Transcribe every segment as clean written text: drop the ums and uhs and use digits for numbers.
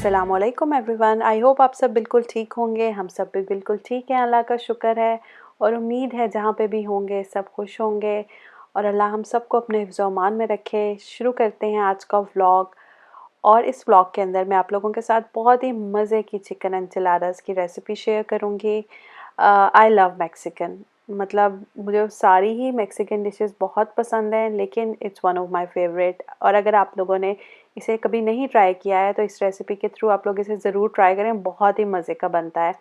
अस्सलामुअलैकुम everyone. I hope आप सब बिल्कुल ठीक होंगे। हम सब भी बिल्कुल ठीक हैं, अल्लाह का शुक्र है। और उम्मीद है जहाँ पे भी होंगे सब खुश होंगे और अल्लाह हम सबको अपने हिफ्ज़ और अमान में रखे। शुरू करते हैं आज का व्लॉग। और इस व्लॉग के अंदर मैं आप लोगों के साथ बहुत ही मज़े की चिकन एंचिलाडास की रेसिपी शेयर करूँगी। आई लव मैक्सिकन, मतलब मुझे सारी ही मैक्सिकन डिशेस बहुत पसंद हैं, लेकिन it's one of my favourite. और अगर आप लोगों ने इसे कभी नहीं ट्राई किया है तो इस रेसिपी के थ्रू आप लोग इसे ज़रूर ट्राई करें, बहुत ही मज़े का बनता है।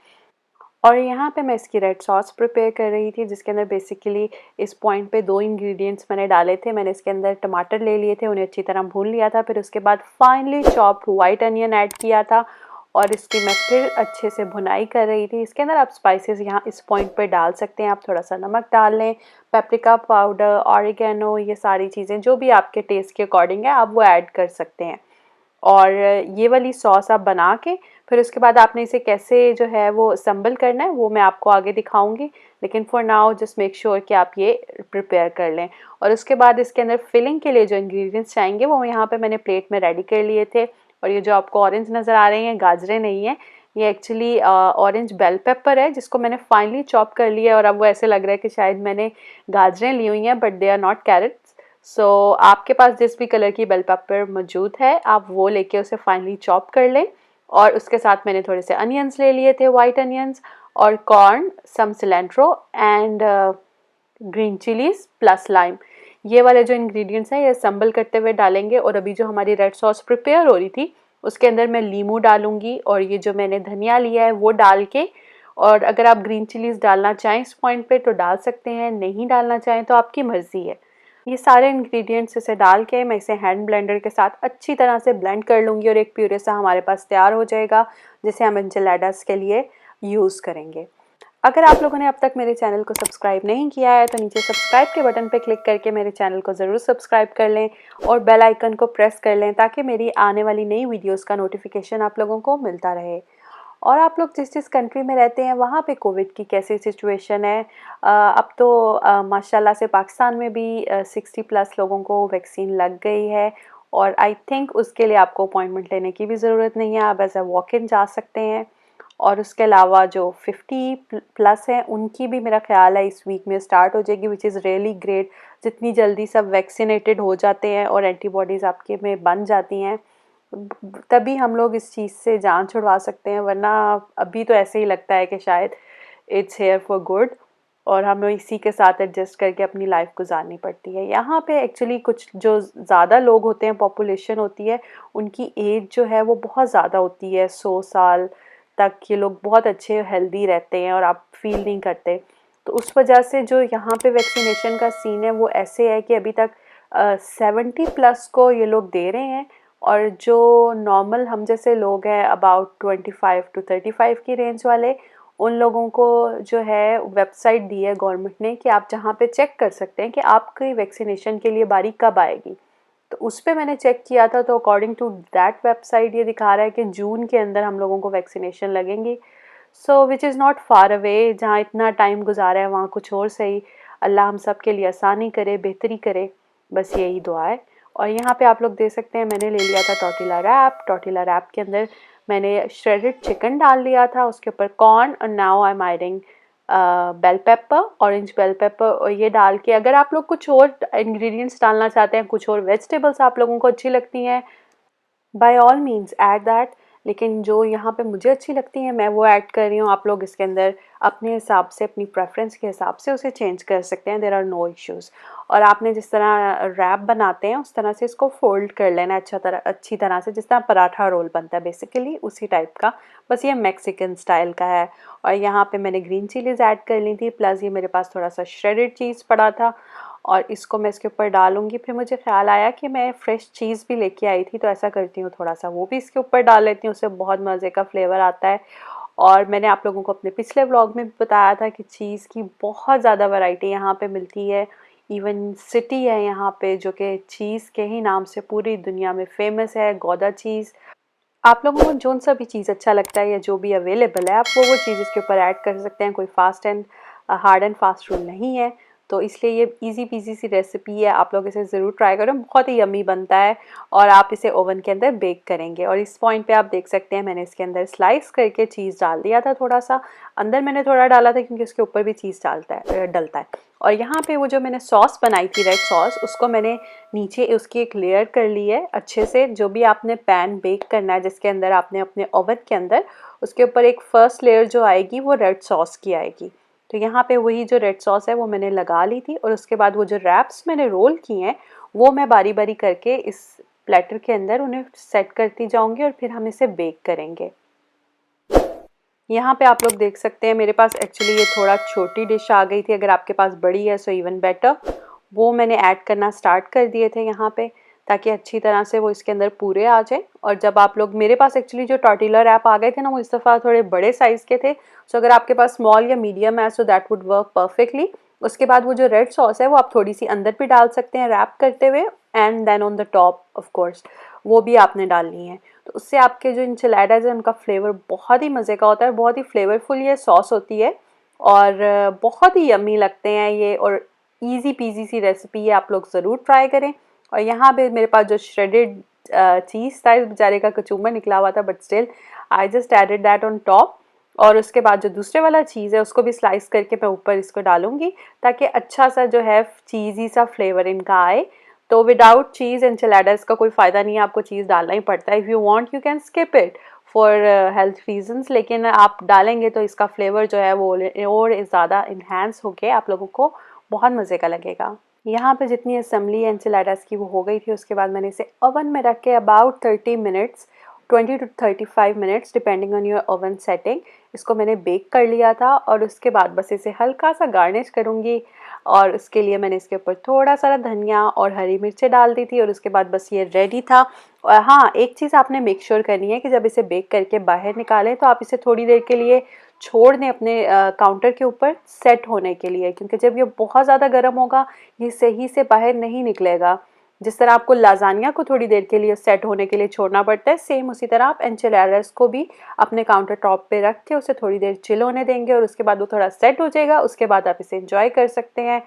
और यहाँ पे मैं इसकी रेड सॉस प्रिपेयर कर रही थी, जिसके अंदर बेसिकली इस पॉइंट पे 2 इंग्रेडिएंट्स मैंने डाले थे। मैंने इसके अंदर टमाटर ले लिए थे, उन्हें अच्छी तरह भून लिया था, फिर उसके बाद finally chopped white onion add किया था और इसकी मैं फिर अच्छे से भुनाई कर रही थी। इसके अंदर आप स्पाइसेस यहाँ इस पॉइंट पे डाल सकते हैं, आप थोड़ा सा नमक डाल लें, पेपरिका पाउडर, ऑरिगेनो, ये सारी चीज़ें जो भी आपके टेस्ट के अकॉर्डिंग है आप वो ऐड कर सकते हैं। और ये वाली सॉस आप बना के फिर उसके बाद आपने इसे कैसे जो है वो असम्बल करना है वो मैं आपको आगे दिखाऊंगी, लेकिन for now just make sure कि आप ये प्रिपेयर कर लें। और उसके बाद इसके अंदर फिलिंग के लिए जो इंग्रेडिएंट्स चाहिए वो यहाँ पे मैंने प्लेट में रेडी कर लिए थे। और ये जो आपको ऑरेंज नज़र आ रही हैं, गाजरें नहीं हैं, ये एक्चुअली ऑरेंज बेल पेपर है जिसको मैंने फाइनली चॉप कर लिया है। और अब वो ऐसे लग रहा है कि शायद मैंने गाजरें ली हुई हैं, but they are not carrots. So आपके पास जिस भी कलर की बेल पेपर मौजूद है आप वो लेके उसे फाइनली चॉप कर लें। और उसके साथ मैंने थोड़े से अनियंस ले लिए थे, वाइट अनियंस, और corn, some cilantro and green chillies plus lime. ये वाले जो इंग्रेडिएंट्स हैं ये असम्बल करते हुए डालेंगे। और अभी जो हमारी रेड सॉस प्रिपेयर हो रही थी उसके अंदर मैं लीमू डालूंगी और ये जो मैंने धनिया लिया है वो डाल के, और अगर आप ग्रीन चिलीज डालना चाहें इस पॉइंट पे तो डाल सकते हैं, नहीं डालना चाहें तो आपकी मर्ज़ी है। ये सारे इंग्रेडिएंट्स इसे डाल के मैं इसे हैंड ब्लेंडर के साथ अच्छी तरह से ब्लेंड कर लूँगी और एक प्यूरे सा हमारे पास तैयार हो जाएगा, जिसे हम एंचिलाडास के लिए यूज़ करेंगे। अगर आप लोगों ने अब तक मेरे चैनल को सब्सक्राइब नहीं किया है तो नीचे सब्सक्राइब के बटन पर क्लिक करके मेरे चैनल को ज़रूर सब्सक्राइब कर लें और बेल आइकन को प्रेस कर लें ताकि मेरी आने वाली नई वीडियोज़ का नोटिफिकेशन आप लोगों को मिलता रहे। और आप लोग जिस जिस कंट्री में रहते हैं वहाँ पे कोविड की कैसी सिचुएशन है? अब तो माशाल्लाह से पाकिस्तान में भी 60+ लोगों को वैक्सीन लग गई है और आई थिंक उसके लिए आपको अपॉइंटमेंट लेने की भी ज़रूरत नहीं है, आप एज़ अ वॉक इन जा सकते हैं। और उसके अलावा जो 50+ हैं उनकी भी मेरा ख्याल है इस वीक में स्टार्ट हो जाएगी, विच इज़ रियली ग्रेट। जितनी जल्दी सब वैक्सीनेटेड हो जाते हैं और एंटीबॉडीज़ आपके में बन जाती हैं तभी हम लोग इस चीज़ से जान छुड़वा सकते हैं, वरना अभी तो ऐसे ही लगता है कि शायद इट्स हेयर फॉर गुड और हमें इसी के साथ एडजस्ट करके अपनी लाइफ गुजारनी पड़ती है। यहाँ पे एक्चुअली कुछ जो ज़्यादा लोग होते हैं, पॉपुलेशन होती है, उनकी एज जो है वो बहुत ज़्यादा होती है, 100 साल तक ये लोग बहुत अच्छे हेल्दी रहते हैं और आप फील नहीं करते। तो उस वजह से जो यहाँ पे वैक्सीनेशन का सीन है वो ऐसे है कि अभी तक 70+ को ये लोग दे रहे हैं और जो नॉर्मल हम जैसे लोग हैं अबाउट 25 to 35 की रेंज वाले, उन लोगों को जो है वेबसाइट दी है गवर्नमेंट ने कि आप जहाँ पे चेक कर सकते हैं कि आपकी वैक्सीनेशन के लिए बारी कब आएगी। तो उस पे मैंने चेक किया था तो अकॉर्डिंग टू दैट वेबसाइट ये दिखा रहा है कि जून के अंदर हम लोगों को वैक्सीनेशन लगेंगी। So which is not far away, जहाँ इतना टाइम गुजारा है वहाँ कुछ और सही। अल्लाह हम सब के लिए आसानी करे, बेहतरी करे, बस यही दुआ है। और यहाँ पे आप लोग देख सकते हैं मैंने ले लिया था टॉर्टिला रैप। टॉर्टिला रैप के अंदर मैंने श्रेडेड चिकन डाल लिया था, उसके ऊपर कॉर्न, और now I am adding bell pepper, orange bell pepper. और ये डाल के अगर आप लोग कुछ और इंग्रेडिएंट्स डालना चाहते हैं, कुछ और वेजिटेबल्स आप लोगों को अच्छी लगती हैं, by all means add that. लेकिन जो यहाँ पे मुझे अच्छी लगती है मैं वो ऐड कर रही हूँ। आप लोग इसके अंदर अपने हिसाब से, अपनी प्रेफरेंस के हिसाब से उसे चेंज कर सकते हैं, देयर आर नो इश्यूज़। और आपने जिस तरह रैप बनाते हैं उस तरह से इसको फोल्ड कर लेना अच्छी तरह से, जिस तरह पराठा रोल बनता है बेसिकली उसी टाइप का, बस ये मैक्सिकन स्टाइल का है। और यहाँ पे मैंने ग्रीन चिलीज़ ऐड कर ली थी, प्लस ये मेरे पास थोड़ा सा श्रेडेड चीज़ पड़ा था और इसको मैं इसके ऊपर डालूंगी। फिर मुझे ख्याल आया कि मैं फ्रेश चीज़ भी लेके आई थी, तो ऐसा करती हूँ थोड़ा सा वो भी इसके ऊपर डाल लेती हूँ, उससे बहुत मज़े का फ्लेवर आता है। और मैंने आप लोगों को अपने पिछले व्लॉग में भी बताया था कि चीज़ की बहुत ज़्यादा वैरायटी यहाँ पे मिलती है। इवन सिटी है यहाँ पे जो कि चीज़ के ही नाम से पूरी दुनिया में फेमस है, गौदा चीज़। आप लोगों को जोन सा भी चीज़ अच्छा लगता है या जो भी अवेलेबल है आप वो चीज़ इसके ऊपर ऐड कर सकते हैं, कोई fast and hard and fast rule नहीं है। तो इसलिए ये इजी पीजी सी रेसिपी है, आप लोग इसे ज़रूर ट्राई करो, बहुत ही यम्मी बनता है। और आप इसे ओवन के अंदर बेक करेंगे। और इस पॉइंट पे आप देख सकते हैं मैंने इसके अंदर स्लाइस करके चीज़ डाल दिया था, थोड़ा सा अंदर मैंने थोड़ा डाला था क्योंकि उसके ऊपर भी चीज़ डलता है। और यहाँ पे वो जो मैंने सॉस बनाई थी, रेड सॉस, उसको मैंने नीचे उसकी एक लेयर कर ली है अच्छे से। जो भी आपने पैन बेक करना है जिसके अंदर आपने अपने ओवन के अंदर, उसके ऊपर एक फर्स्ट लेयर जो आएगी वो रेड सॉस की आएगी। तो यहाँ पे वही जो रेड सॉस है वो मैंने लगा ली थी। और उसके बाद वो जो रैप्स मैंने रोल किए हैं वो मैं बारी बारी करके इस प्लेटर के अंदर उन्हें सेट करती जाऊंगी और फिर हम इसे बेक करेंगे। यहाँ पे आप लोग देख सकते हैं मेरे पास एक्चुअली ये थोड़ा छोटी डिश आ गई थी, अगर आपके पास बड़ी है सो इवन बेटर। वो मैंने ऐड करना स्टार्ट कर दिए थे यहाँ पे, ताकि अच्छी तरह से वो इसके अंदर पूरे आ जाए। और जब आप लोग, मेरे पास एक्चुअली जो टॉर्टिला रैप आ गए थे ना वो इस दफ़ा थोड़े बड़े साइज़ के थे, सो अगर आपके पास स्मॉल या मीडियम है so that would work perfectly. उसके बाद वो जो रेड सॉस है वो आप थोड़ी सी अंदर भी डाल सकते हैं रैप करते हुए, and then on the top of course वो भी आपने डालनी है। तो उससे आपके जो इंचिलाडास है उनका फ्लेवर बहुत ही मज़े का होता है, बहुत ही फ्लेवरफुल ये सॉस होती है और बहुत ही यम्मी लगते हैं ये। और इजी पीजी सी रेसिपी है, आप लोग ज़रूर ट्राई करें। और यहाँ पे मेरे पास जो श्रेडेड चीज़ था, इस बेचारे का कचूमर निकला हुआ था, but still I just added that on top. और उसके बाद जो दूसरे वाला चीज़ है उसको भी स्लाइस करके मैं ऊपर इसको डालूंगी, ताकि अच्छा सा जो है चीज़ी सा फ्लेवर इनका आए। तो विदाउट चीज़ एंचिलाडास का कोई फ़ायदा नहीं है, आपको चीज़ डालना ही पड़ता है। If you want you can skip it for health reasons, लेकिन आप डालेंगे तो इसका फ्लेवर जो है वो और ज़्यादा इन्हांस होके आप लोगों को बहुत मज़े का लगेगा। यहाँ पे जितनी असेंबली एंचिलाडास की वो हो गई थी, उसके बाद मैंने इसे ओवन में रख के about 30 minutes, 20 to 35 minutes depending on your oven setting, इसको मैंने बेक कर लिया था। और उसके बाद बस इसे हल्का सा गार्निश करूँगी, और उसके लिए मैंने इसके ऊपर थोड़ा सा धनिया और हरी मिर्चें डाल दी थी। और उसके बाद बस ये रेडी था। और हाँ, एक चीज़ आपने मेक श्योर करनी है कि जब इसे बेक करके बाहर निकालें तो आप इसे थोड़ी देर के लिए छोड़ दें अपने काउंटर के ऊपर सेट होने के लिए, क्योंकि जब ये बहुत ज़्यादा गर्म होगा ये सही से बाहर नहीं निकलेगा। जिस तरह आपको लाजानिया को थोड़ी देर के लिए सेट होने के लिए छोड़ना पड़ता है, सेम उसी तरह आप एंचिलाडास को भी अपने काउंटर टॉप पे रख के उसे थोड़ी देर चिल होने देंगे, और उसके बाद वो थोड़ा सेट हो जाएगा। उसके बाद आप इसे एंजॉय कर सकते हैं।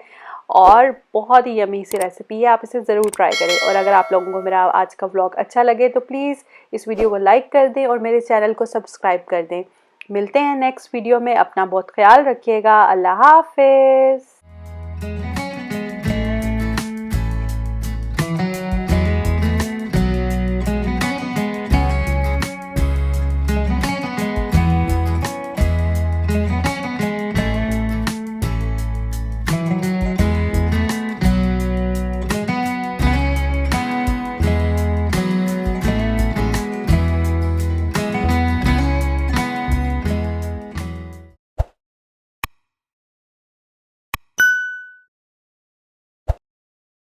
और बहुत ही यमी सी रेसिपी है, आप इसे ज़रूर ट्राई करें। और अगर आप लोगों को मेरा आज का व्लॉग अच्छा लगे तो प्लीज़ इस वीडियो को लाइक कर दें और मेरे चैनल को सब्सक्राइब कर दें। मिलते हैं नेक्स्ट वीडियो में, अपना बहुत ख्याल रखिएगा। अल्लाह हाफिज़।